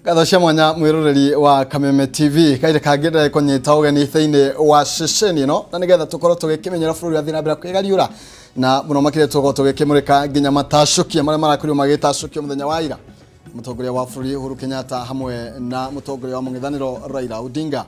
Gathocia mwanya mwiroreri wa Kameme TV kaire kagenda konyita ugeni thiini wa ceceni no na nigetha tukorwo tugikimenyera bururi athina mbere kwigariura na muno makire tukorwo tugikimurika nginya matashukia maria marakurio magitashukio muthenya wa ira mutongoria wa bururi Uhuru Kenyatta hamwe na mutongoria wa mungithaniro Raila Odinga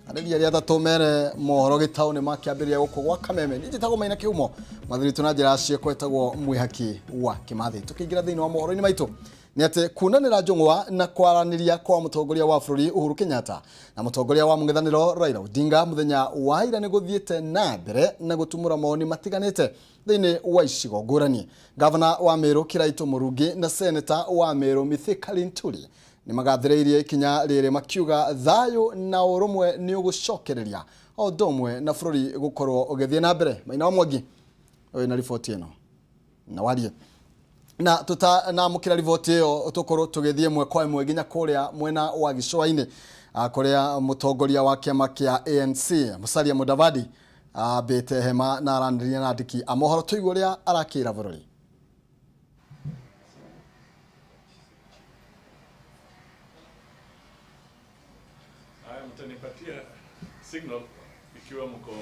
ariria ria tatu mere Mohoro Gitau ni makiambiria guku gwa Kameme ni jitagwo Maina Kihumo mathiri tuna njira cie kwetagwo mwihaki wa Kimathi tukiingira thiini wa mohoro ni maitu ni ati kunanira njungwa na kwaraniria kwa mutongoria wa bururi Uhuru Kenyatta na mutongoria wa mungithaniro Raila Odinga muthenya wa ira ni guthiete na mbere na gutumura moni matiganite thiini wa icigo ngurani. Gavana wa Meru Kiraitu Murugi na Senator wa Meru Mithika Linturi ni magathireirie ikinya riri makiuga thayu na urumwe ni ugucokereria o ndomwe na bururi gukorwo ugithie na mbere. Maina Mwangi na ripoti ino na warie na na mukira rivoti iyo tukorwo tugithie mwe kwa mwe ginya kuria mwena wa gicwa-ini kuria mutongoria wa kiama kia ANC Musalia Mudavadi bete hema na arandiria na andiki a mohoro tuigwo ria arakira bururi. Mtanipatia signal ikiwa mko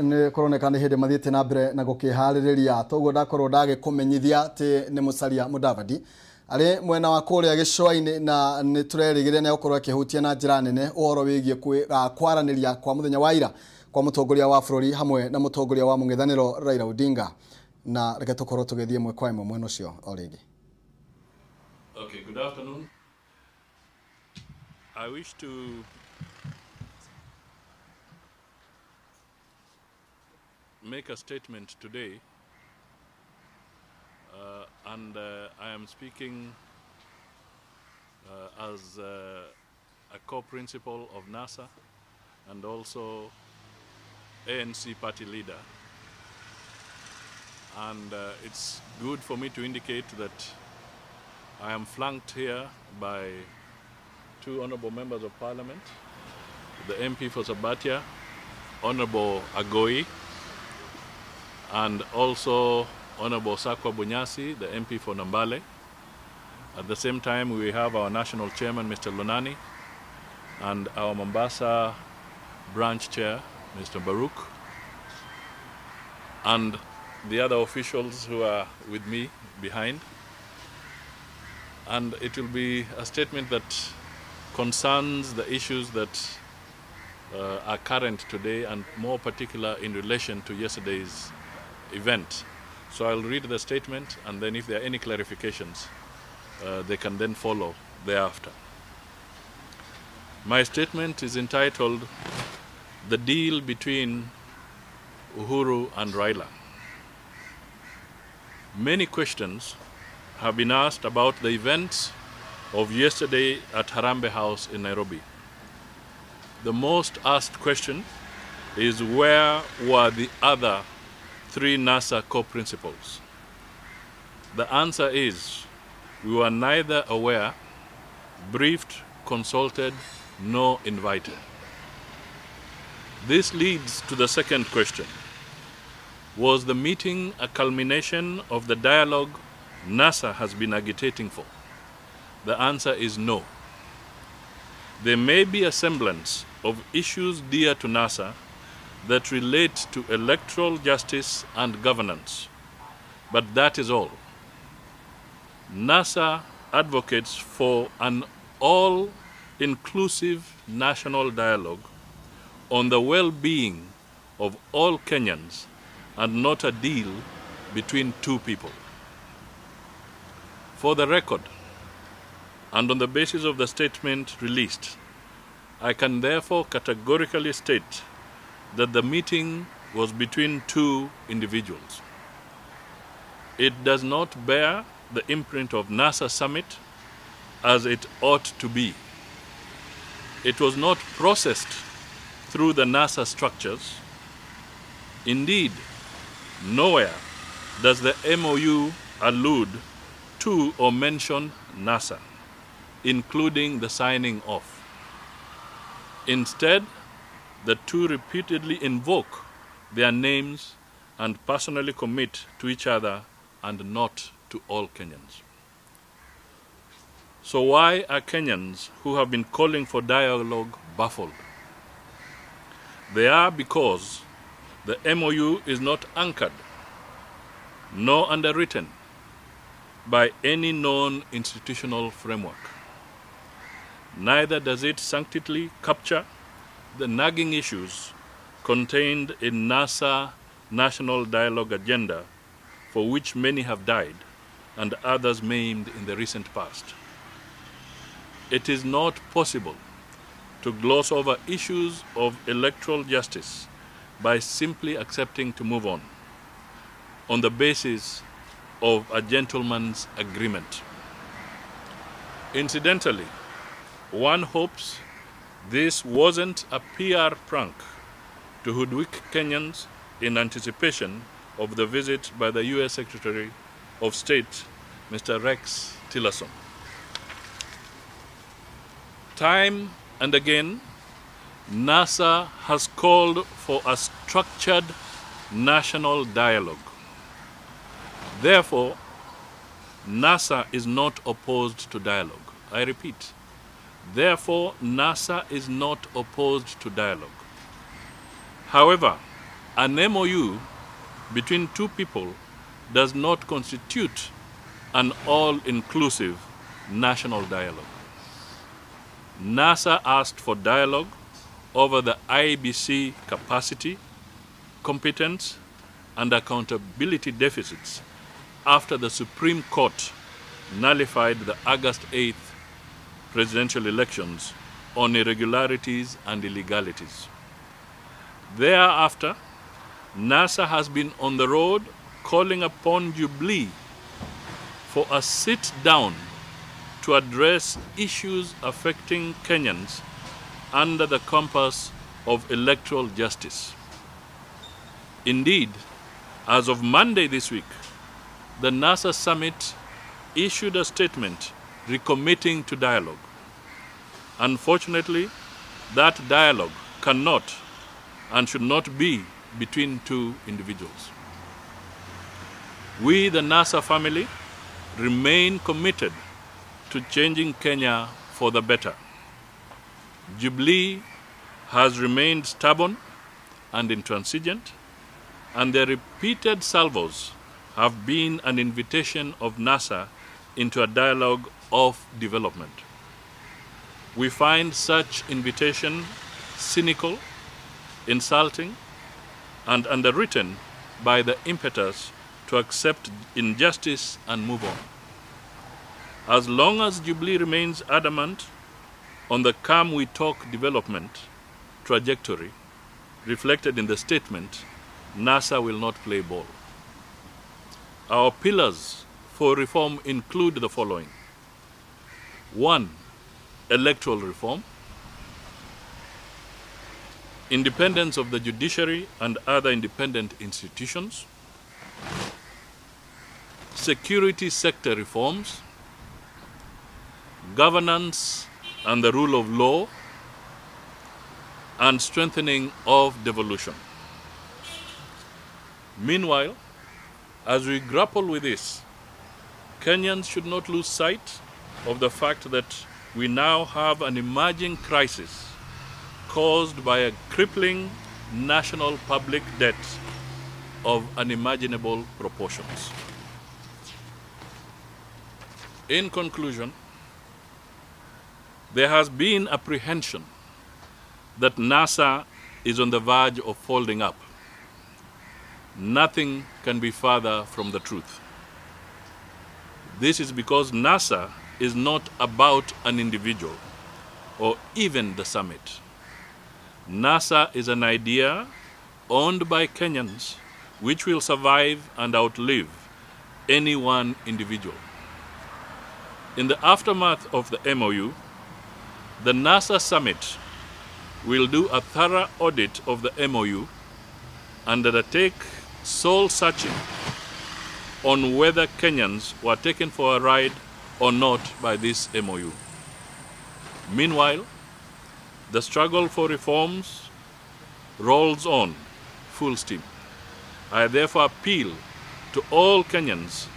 ni koroneka ni hindi mathiete na mbere na gukihaririria toguo ndakorwo ndagikumenyithia ati ni Musalia Mudavadi ari mwena wa kuria gicwa-ini na ni turerigire ni gukorwo akihutia na njira nene uhoro wigie kwaraniria kwa muthenya wa ira kwa mutongoria wa bururi hamwe na mutongoria wa mungithaniro Raila Odinga na reke tukorwo tugithie mwe kwa imwe mwena ucio o ringi. Okay, good afternoon. I wish to make a statement today and I am speaking as a co-principal of NASA and also ANC party leader, and it's good for me to indicate that I am flanked here by two honorable members of parliament, the MP for Sabatia, Honorable Agoi, and also Honorable Sakwa Bunyasi, the MP for Nambale. At the same time, we have our national chairman, Mr. Lunani, and our Mombasa branch chair, Mr. Baruch, and the other officials who are with me behind. And it will be a statement that concerns the issues that are current today, and more particular in relation to yesterday's event. So I'll read the statement, and then if there are any clarifications, they can then follow thereafter. My statement is entitled, "The Deal Between Uhuru and Raila." Many questions have been asked about the events of yesterday at Harambee House in Nairobi. The most asked question is, where were the other three NASA co-principals? The answer is, we were neither aware, briefed, consulted, nor invited. This leads to the second question. Was the meeting a culmination of the dialogue NASA has been agitating for? The answer is no. There may be a semblance of issues dear to NASA that relate to electoral justice and governance, but that is all. NASA advocates for an all-inclusive national dialogue on the well-being of all Kenyans and not a deal between two people. For the record, and on the basis of the statement released, I can therefore categorically state that the meeting was between two individuals. It does not bear the imprint of NASA summit as it ought to be. It was not processed through the NASA structures. Indeed, nowhere does the MOU allude to or mention NASA, including the signing off. Instead, the two repeatedly invoke their names and personally commit to each other and not to all Kenyans. So why are Kenyans who have been calling for dialogue baffled? They are because the MOU is not anchored nor underwritten by any known institutional framework. Neither does it succinctly capture the nagging issues contained in NASA National Dialogue Agenda, for which many have died and others maimed in the recent past. It is not possible to gloss over issues of electoral justice by simply accepting to move on the basis of a gentleman's agreement. Incidentally, one hopes this wasn't a PR prank to hoodwink Kenyans in anticipation of the visit by the U.S. Secretary of State, Mr. Rex Tillerson. Time and again, NASA has called for a structured national dialogue. Therefore, NASA is not opposed to dialogue. I repeat, therefore, NASA is not opposed to dialogue. However, an MOU between two people does not constitute an all-inclusive national dialogue. NASA asked for dialogue over the IBC capacity, competence, and accountability deficits after the Supreme Court nullified the August 8th presidential elections on irregularities and illegalities. Thereafter, NASA has been on the road calling upon Jubilee for a sit-down to address issues affecting Kenyans under the compass of electoral justice. Indeed, as of Monday this week, the NASA summit issued a statement recommitting to dialogue. Unfortunately, that dialogue cannot and should not be between two individuals. We, the NASA family, remain committed to changing Kenya for the better. Jubilee has remained stubborn and intransigent, and their repeated salvos have been an invitation of NASA into a dialogue of development. We find such invitation cynical, insulting, and underwritten by the impetus to accept injustice and move on. As long as Jubilee remains adamant on the Come We Talk development trajectory reflected in the statement, NASA will not play ball. Our pillars for reform include the following. 1. Electoral reform. Independence of the judiciary and other independent institutions. Security sector reforms. Governance and the rule of law. And strengthening of devolution. Meanwhile, as we grapple with this, Kenyans should not lose sight of the fact that we now have an emerging crisis caused by a crippling national public debt of unimaginable proportions. In conclusion, there has been apprehension that NASA is on the verge of folding up. Nothing can be further from the truth. This is because NASA is not about an individual or even the summit. NASA is an idea owned by Kenyans, which will survive and outlive any one individual. In the aftermath of the MOU, the NASA summit will do a thorough audit of the MOU and undertake soul searching on whether Kenyans were taken for a ride or not by this MOU. Meanwhile, the struggle for reforms rolls on full steam. I therefore appeal to all Kenyans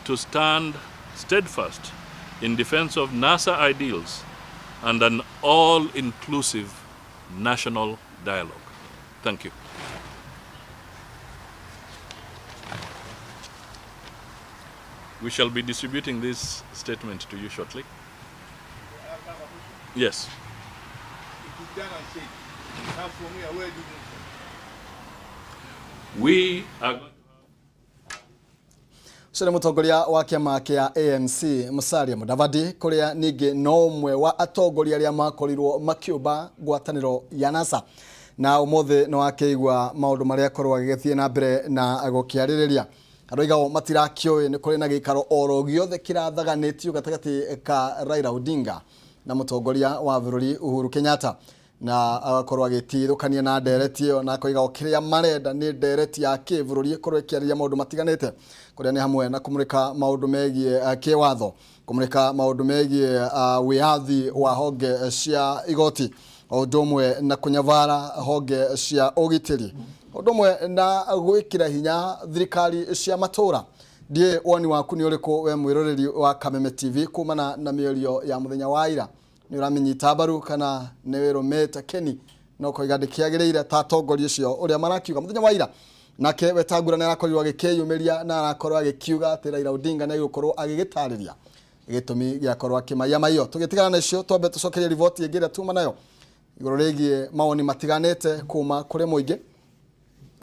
to stand steadfast in defense of NASA ideals and an all-inclusive national dialogue. Thank you. We shall be distributing this statement to you shortly. Yes. We are Shere mutongoria wa kiama kia ANC Musalia Mudavadi kuria ningi no umwe wa atongoria aria makorirwo makiuba ngwataniro ya NASA na umothe no akeigwa maundu maria korwa githie na mbere na gukiaririria aroiga matirakioe ni kuri na gikaro oro giothe kirathaganitio gatagati ka Raila Odinga na mutongoria wa bururi Uhuru Kenyatta na agakorwa gitithukania na ndereti yo na koiga kiria marenda ni ndereti ya kibururi korwa kiariria maundu matiganite kuria ni hamwe na kumurika maundu megie kiwatho kumurika maundu megie wiathi wa honge cia igoti odumwe na kunyavara honge cia ugitiri odumwe na gwikira hinya thirikari cia matura die woni waku ni uriko we mwiroreri wa Kameme TV kumana na miorio ya muthenya wa ira ni uramenyita baru kana ne werometa Keni no koigandikiagireire ta tongoria cio uria marakiuga muthenya wa ira nake wetagura na akorirwa gikeyumeria na akorwa gikiuga ati Raila Odinga na gukorwo agigitariria gitumi gia korwa kimaya mayo tugitigana nacio tombe tucokeria rivoti igira tuma nayo igoro regie maoni matiganete kuma kuri muingi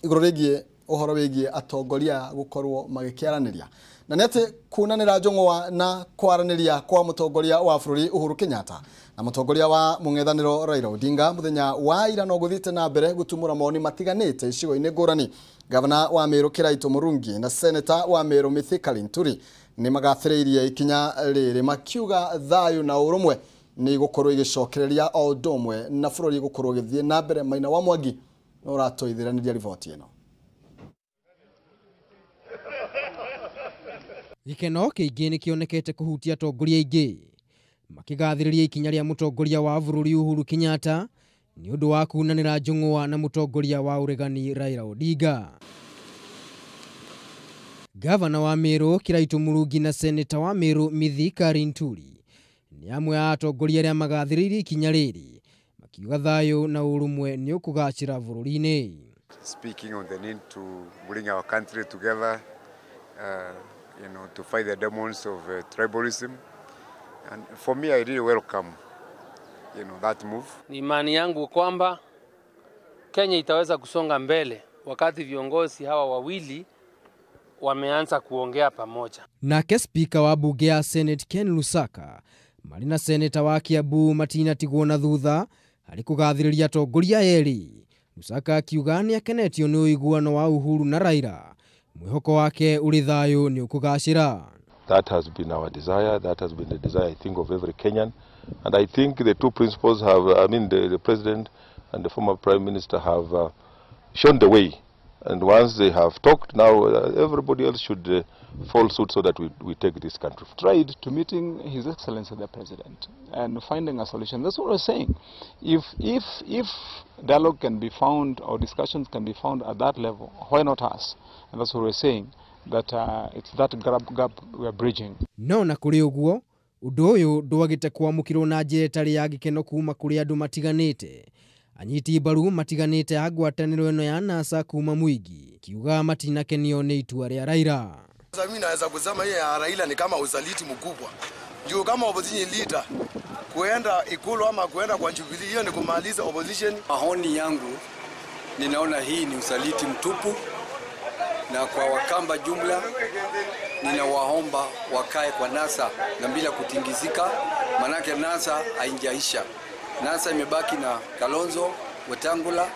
igoro regie uhoro wegie atongoria gukorwo magikiaraniria na nete kunanira njongwa na kwaraniria kwa mutongoria wa bururi Uhuru Kenyatta na mutongoria wa mungethaniro Raila Odinga muthenya wa ira no guthite na mbere gutumura maoni matiganete icigo-ini ngurani Gavana wa Meru Kiraitu Murungi na Senator wa Meru Mithika Linturi ni magathiriirie ikinya riri makiuga thayu na urumwe ni gukorwo igicokereria o ndomwe na bururi gukorwo githie na mbere Maina wa Mwangi no ratoithiraniria rivoti ino. Gikeno kiingi ni kionekete kuhutia atongoria ingi makigathiriria ikinya ria mutongoria wa bururi Uhuru Kenyatta ni undu wa kunanira njongwa na mutongoria wa uregani Raila Odinga. Gavana wa Meru Kiraitu Murungi na Senator wa Meru Mithika Linturi ni amwe a atongoria aria magathiririe ikinya riri makiuga thayu na urumwe ni ukugacira bururi-ini. Speaking on the need to bring our country together, to fight the demons of tribalism, and for me, I really welcome, that move. Ni imani yangu kwamba Kenya itaweza kusonga mbele wakati viongozi hawa wawili wameanza kuongea pamoja. Nake spika wa bunge ya Senate Ken Lusaka marina seneta wa Kiambu Matina Tigona thutha hari kugathiriria atongoria eri. Lusaka akiuga ni akenetio ni uiguano wa Uhuru na Raila. Mwihoko wake uri thayu ni ukugacira. That has been our desire. That has been the desire, I think, of every Kenyan. And I think the two principals have, the President and the former Prime Minister have shown the way. And once they have talked, now everybody else should follow suit so that we take this country. Tried to meeting His Excellency the President and finding a solution. That's what we're saying. If dialogue can be found or discussions can be found at that level, why not us? And that's what we're saying. That it's that gap we're bridging. No na kuri uguo undu uyu ndwagite kwamukirwo na njira itari ya gikeno kuma kuri andu matiganite. Anyiti mbaru matiganite agwataniro eno ya NASA kuma Mwigi kiuga matinakenio ni itua ria Raila. Sasa mimi naweza kusema yeye ya Raila ni kama usaliti mkubwa. Ndio kama opposition leader kuenda ikulu ama kuenda kwa Jubilee, hiyo ni kumaliza opposition. Maoni yangu ninaona hii ni usaliti mtupu, na kwa Wakamba jumla ninawaomba wakae kwa NASA na bila kutingizika, manake NASA hainjaisha. NASA imebaki na Kalonzo, Wetangula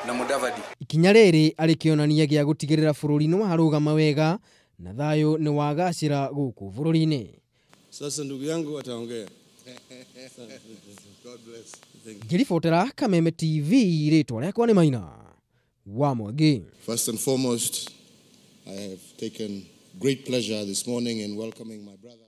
na Mudavadi. Ikinya rĩrĩ arĩ kĩonania gĩa gũtigĩrĩra bũrũri nĩ warũgama wega na thayũ nĩ wagacĩra gũkũ bũrũri-inĩ. Sasa ndugu yangu ataongea. God bless. Ngĩribotera Kameme TV, rĩtwa rĩakwa nĩ Maina wa Mwangi. First and foremost, I have taken great pleasure this morning in welcoming my brother.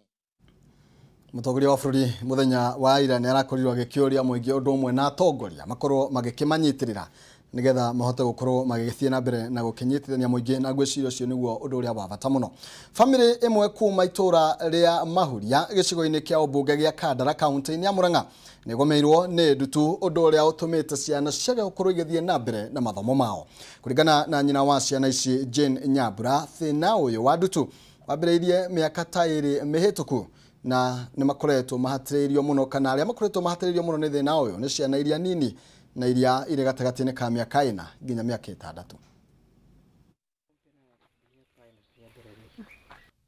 Mũtongoria wa bũrũri mũthenya wa ira nĩ arakorirwo agĩkĩũria mũingĩ ũndũ ũmwe na atongoria makorwo magĩkĩmanyitirĩra nigetha mahote gukorwo magĩgĩthiĩ na mbere na gũkinyitithania mũingĩ na gwĩciria ũcio nĩguo ũndũ ũrĩa wa bata mũno. Family ĩmwe kuma itũra rĩa Mahuria gĩcigo-inĩ kĩa ũmbunge gĩa Kandara kaunti-inĩ ya Murang'a nĩgomeirwo nĩ ndutu ũndũ ũrĩa ũtũmĩte ciana ciage gũkorwo igĩthiĩ na mbere na mathomo mao. Kũringana na nyina wa ciana ici Jane Nyambura, thĩna ũyũ wa ndutu wambĩrĩirie mĩaka ta ĩrĩ mĩhĩtũku na nĩ makoretwo mahatĩrĩirio mũno, kana arĩa makoretwo mahatĩrĩirio mũno nĩ thĩna ũyũ nĩ ciana iria nini na iria irĩ gatagatĩ-inĩ ka mĩaka 4 nginya mĩaka 6.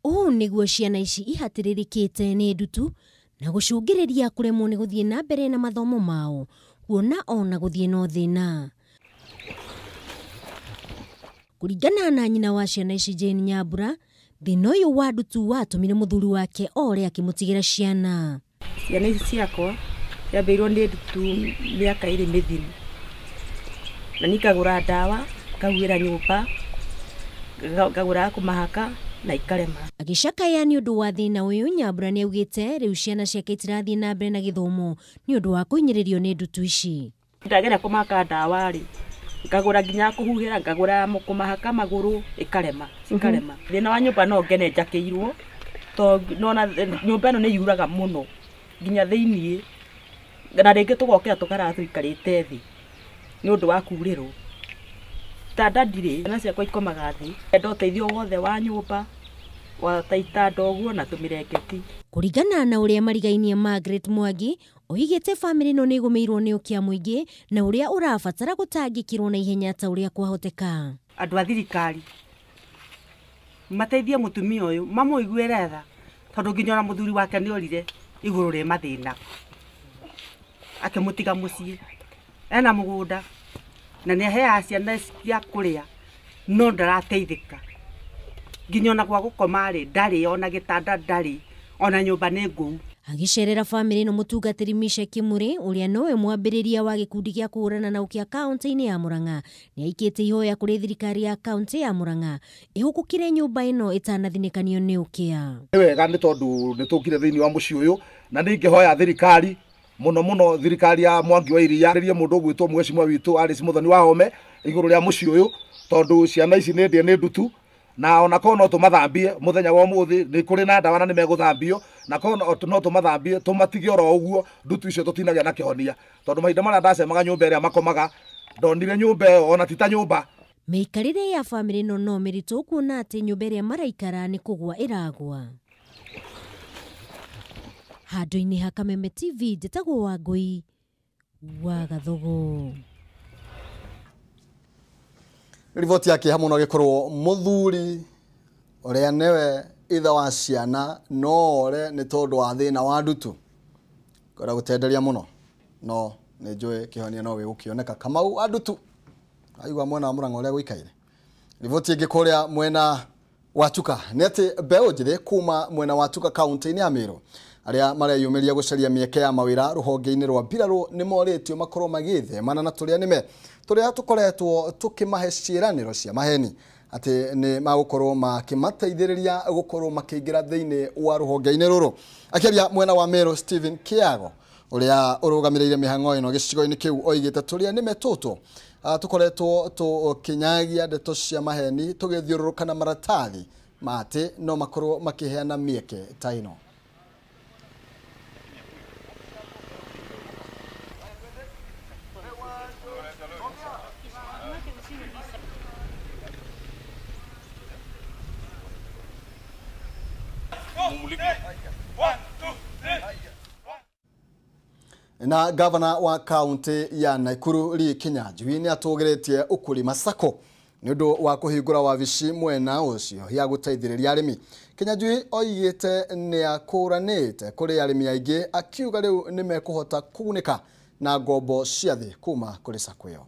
Ũũ nĩguo ciana ici ihatĩrĩrĩkĩte nĩ ndutu na gũcũngĩrĩria kũremwo nĩ gũthiĩ na mbere na mathomo mao, kuona ona gũthiĩ no thĩna. Kũringana na nyina wa ciana ici Jane Nyambura, thĩna ũyũ wa ndutu watũmire mũthuri wake ore akĩmũtigĩra ciana. Ciana ici ciakwa yambĩirwo nĩ ndutu mĩaka 2 mĩthiru, na nikagũra ndawa ngahuĩra nyũmba ngagũra kũmahaka na ikarema. Agĩcakaya nĩ ũndũ wa thĩna ũyũ, Nyambura nĩ augĩte rĩu ciana ciake itirathiĩ na mbere na gĩthomo nĩ ũndũ wa kũhinyĩrĩrio nĩ ndutu ici. Ndagera kũmaka ndawa rĩ, ngagũra nginya kũhuhĩra, ngagũra kũmahaka magũrũ ikarema cikarema. Thĩna wa nyũmba no ngene njakĩirwo tondũ nona nyũmba ĩno nĩ yuraga mũno nginya thĩiniĩ, na rĩngĩ tũgokĩra tũkara tũikarĩte thĩ nĩ ũndũ wa kurĩrwo. Tanda ndirĩ, ciana ciakwa ikomaga thĩ, enda ũteithio wothe wa nyũmba wa taita ndoguo na tũmĩrengeti. Kũringana na ũrĩa marigainie Margaret Mwangi, oigĩte famĩlĩ ĩno nĩ ĩgũmĩirwo nĩ ũkĩa mũingĩ na ũrĩa ũrabatara gũtangĩkĩrwo na ihenya ta ũrĩa kwahoteka. Andũ a thirikari mateithie mũtumia ũyũ, mamũiguĩre tha tondũ nginya ona mũthuri wake nĩ orire igũrũ rĩa mathĩna akĩmũtiga mũciĩ, ena mũgũnda na nĩ aheaga ciana cia kũrĩa no ndarateithĩka, nginya ona gwa gũkoma rĩ ndarĩ, ona gĩtanda ndarĩ, ona nyũmba nĩ ngũu. Agĩcerera famĩlĩ ĩno mũtungatĩri Misha Kimuri, ũrĩa nowe mwambĩrĩria wa gĩkundi gĩa kũhũrana na ũkĩa kaunti-inĩ ya Murang'a, nĩ aikĩte ihoya kũrĩ thirikari ya kaunti ya Murang'a ĩhũkũkire nyũmba ĩno ĩtanathinĩkanio nĩ ũkĩa. Nĩ wega nĩ tondũ nĩ tũkire thĩinĩ wa mũciĩ ũyũ, na nĩ ingĩhoya thirikari mũno thirikari ya Mwangi wa Iria rĩrĩa mũndũ ũgwĩtwo mheshimiwa witũ Alice Muthoni Wahome igũrũ rĩa mũciĩ ũyũ, tondũ ciana ici nĩ ndĩe nĩ ndutu na ona korwo no tũmathambie mũthenya wa ũmũthĩ nĩ kũrĩ na ndawa na nĩ megũthambio, na korwo no tũmathambie tũmatige oro ũguo, ndutu icio tũtinagĩa na kĩhonia, tondũ mahinda marĩa ndacemaga nyũmba ĩrĩa makomaga ndonire nyũmba ĩyo ona ti ta nyũmba. Mĩikarĩre ya famĩlĩ ĩno no mĩritũ, kuona atĩ nyũmba ĩrĩa maraikara nĩ kũgwa ĩragwa. Handũ-inĩ ha Kameme TV, njĩtagwo Wangui wa Gathogo. Riboti yake hamwe no gĩkorwo mũthuri ũrĩa nĩwe ithe wa ciana no ore nĩ tondũ wa thĩna wa ndutu kwenda gũtenderia mũno, no nĩ njũĩ kĩhonia no gĩgũkĩoneka. Kamau wa ndutu aigua mwena wa Murang'a ũrĩa gũikaire. Riboti ĩngĩ kũrĩa mwena wa Chuka nĩ atĩ mbeũ njĩthĩ kuma mwena wa Chuka kaunti-inĩ ya Meru arĩa mareyumĩria gũcaria mĩeke ya mawĩra rũhonge-inĩ rwa mbirarũ nĩ morĩtio makorwo magĩthemana na tũrĩa nĩme tũrĩa tũkoretwo tũkĩmahe ciĩranĩro cia maheni atĩ nĩ magũkorwo makĩmateithĩrĩria gũkorwo makĩingĩra thĩinĩ wa rũhonge-inĩ rũrũ. Akĩaria mwena wa Meru, Stephen Kiago ũrĩa ũrũgamĩrĩire mĩhang'o ĩno gĩcigo-inĩ kĩu oigĩte tũrĩa nĩme tũtũ tũkoretwo tũkĩnyagia ndeto cia maheni tũgĩthiũrũrũka na maratathi ma atĩ no makorwo makĩheana mĩeke ta ĩno. Na gavana wa kaunti ya Nakuru Lee Kinyanjui nĩ atũgĩrĩtie ũkũrĩma sako nĩ ũndũ wa kũhingũra wabici mwena ũcio ya gũteithĩrĩria arĩmi. Kinyanjui oigĩte nĩ akũranĩte kũrĩ arĩmi aingĩ, akiuga rĩu nĩ mekũhota kũgunĩka na ngombo cia thĩ kuma kũrĩ sako ĩyo.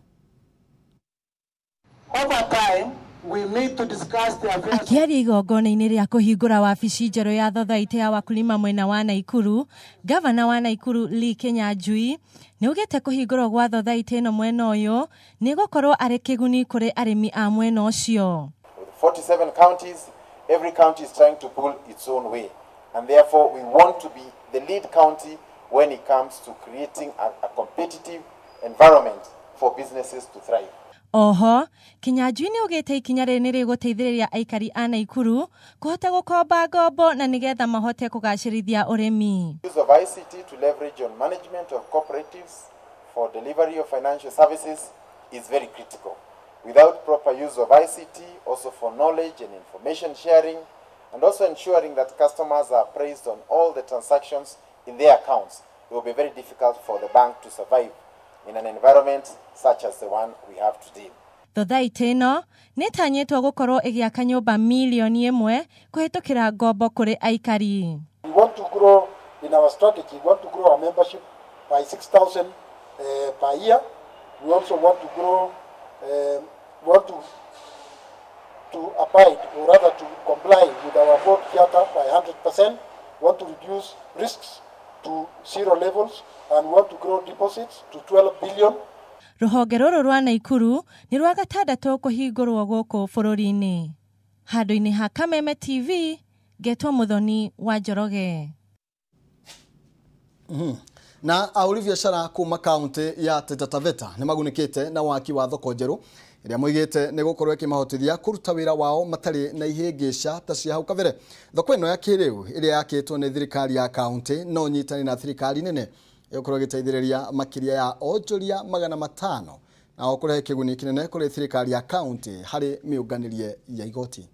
Over time, we need to discuss the affairs. Akiaria igongona-inĩ rĩa kũhingũra wabici njerũ ya thothaitĩ ya wakulima mwena wa Naikuru, gavana wa Naikuru Lee Kinyanjui nĩaugĩte kũhingũrwo gwa thothaitĩ ĩno mwena ũyũ nĩ gũkorwo arĩ kĩguni kũrĩ arĩmi a mwena ũcio. With 47 counties, every county is trying to pull its own way, and therefore we want to be the lead county when it comes to creating a competitive environment for businesses to thrive. Oho, Kinyanjui nĩaugĩte ikinya rĩrĩ nĩ rĩgũteithĩrĩria aikari a Naikuru kũhota gũkomba ngombo na nĩgetha mahote kũgacĩrithia ũrĩmi. Use of ICT to leverage on management of cooperatives for delivery of financial services is very critical. Without proper use of ICT, also for knowledge and information sharing, and also ensuring that customers are appraised on all the transactions in their accounts, it will be very difficult for the bank to survive in an environment such as the one we have today. Thothaitĩ ĩno nĩtanyĩtwo gũkorwo ĩgĩaka nyũmba milioni 1 kũhĩtũkĩra ngombo kũrĩ aikari. We want to grow in our strategy. We want to grow our membership by 6,000 per year. We also want to grow, to abide, or rather to comply with our board charter by 100%. We want to reduce risks to zero levels, and we want to grow deposits to 12 billion. Rũhonge rũrũ rwa Naikuru nĩ rwa gatandatũ kũhingũrwo gũkũ bũrũri-inĩ. Handũ-inĩ ha Kameme TV, Getwo Muthoni wa Njoroge. Na ahũri biacara kuma kaunti ya Taita Taveta nĩ magunĩkĩte na waki wa thoko njerũ ĩrĩa moigĩte nĩ gũkorwo ĩkĩmahotithia kũruta wĩra wao matarĩ na ihĩngĩca ta cia hau kabere. Thoko ĩno ya kĩrĩu ĩrĩa yakĩtwo nĩ thirikari ya kaunti no nyitani na thirikari nene ĩgũkorwo ĩgĩteithĩrĩria makĩria ya onjoria 500 na kũrehe kĩguni kĩnene kũrĩ thirikari ya kaunti harĩ mĩũnganĩrie ya igoti.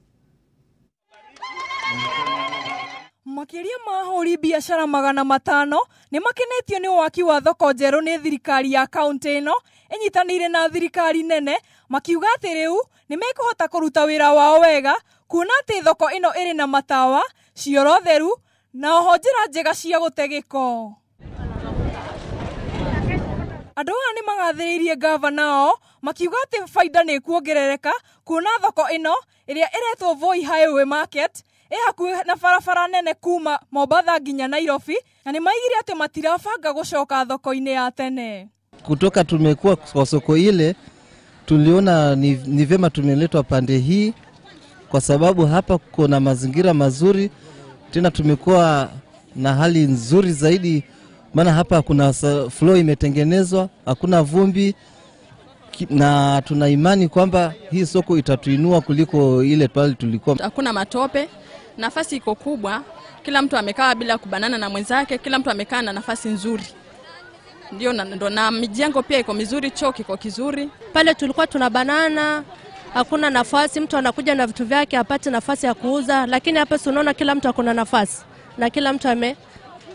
Makĩria ma ahũri biacara 500 nĩ makenetio nĩ waki wa thoko njerũ nĩ thirikari ya kaunti ĩno ĩnyitanĩire na thirikari nene, makiuga atĩ rĩu nĩ mekũhota kũruta wĩra wao wega kuona atĩ thoko ĩno ĩrĩ na matawa, cioro theru na oho njĩra njega cia gũte gĩko. Andũ aya nĩ magathĩrĩirie gavana o makiuga atĩ faida nĩ kuongerereka kuona thoko ĩno ĩrĩa ĩretwo Voi Highway Market hakuhĩ na barabara nene kuma Mombasa nginya Nairobi, na nĩ maigire atĩ matirabanga gũcoka thoko-inĩ ya tene. Kutoka tumekuwa kwa soko ile, tuliona ni vyema tumeletwa pande hii kwa sababu hapa kuna mazingira mazuri, tena tumekuwa na hali nzuri zaidi, maana hapa kuna flow imetengenezwa, hakuna vumbi, na tuna imani kwamba hii soko itatuinua kuliko ile pale tulikuwa. Hakuna matope, nafasi iko kubwa, kila mtu amekaa bila kubanana na mwenzake, kila mtu amekaa na nafasi nzuri. Ndio na mijengo pia iko mizuri, choo kiko kizuri. Pale tulikuwa tunabanana, hakuna nafasi, mtu anakuja na vitu vyake apate nafasi ya kuuza, lakini hapa tunaona kila mtu akona nafasi na kila mtu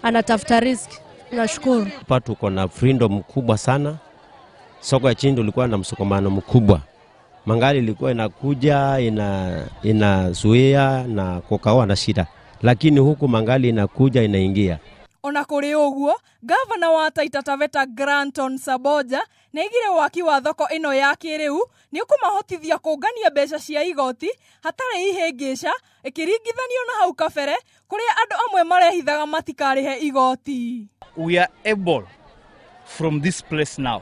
anatafuta riziki. Nashukuru. Hapa tuko na freedom mkubwa sana. Soko ya chini tulikuwa na msukumano mkubwa. Mangali ilikuwa inakuja, inazuia na kukawa na shida. Lakini huku mangali inakuja, inaingia. Ona kũrĩ ũguo, gavana wa Taita Taveta Granton Saboja nĩaugire waki wa thoko ĩno ya kĩrĩu nĩ ũkũmahotithia kũngania mbeca cia igoti hatarĩ ihĩngĩca ĩkĩringithanio na hau kabere kũrĩa andũ amwe marehithaga matikarĩhe igoti. We are able from this place now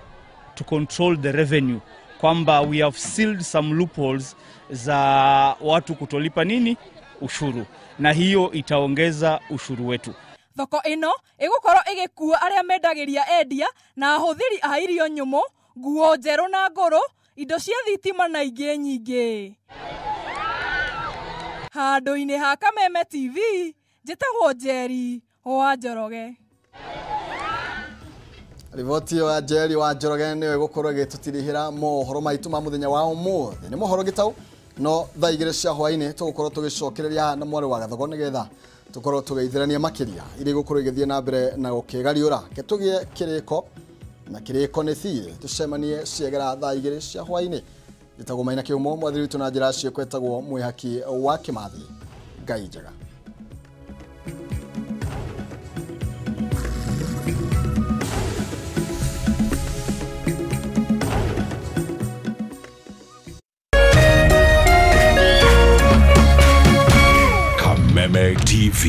to control the revenue, kwamba we have sealed some loopholes za watu kutolipa ushuru, na hiyo itaongeza ushuru wetu. Thoko ĩno ĩgũkorwo ĩgĩkua arĩa mendagĩria endia na ahũthĩri a irio nyũmũ, nguo njerũ na ngũrũ, indo cia thitima na ingĩ nyingĩ. Handũ-inĩ ha Kameme TV, njĩtagwo Njeri wa Njoroge. Riboti ya Njeri wa Njoroge nĩyo ĩgũkorwo ĩgĩtũtirihĩra mohoro maitũ ma mũthenya wa ũmũthĩ. Nĩ Mohoro Gitau, no thaa 2 cia hwaĩ-inĩ tũgũkorwo tũgĩcokereria na mware wa Gathogo nĩgetha tukorwo tugeithirania makiria iri gukorwo igithie na mbere na gukigariura ketugie kiriko na kiriko ni thire tucemanie ciegera thaa 2 cia hwaini gitagwo Maina Kihumo mwathiri witu na njira cio kwetagwo mwihaki wa Kimathi Ngai njega. TV,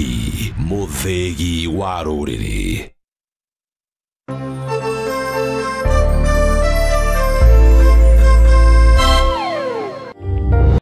muthegi wa rũrĩrĩ.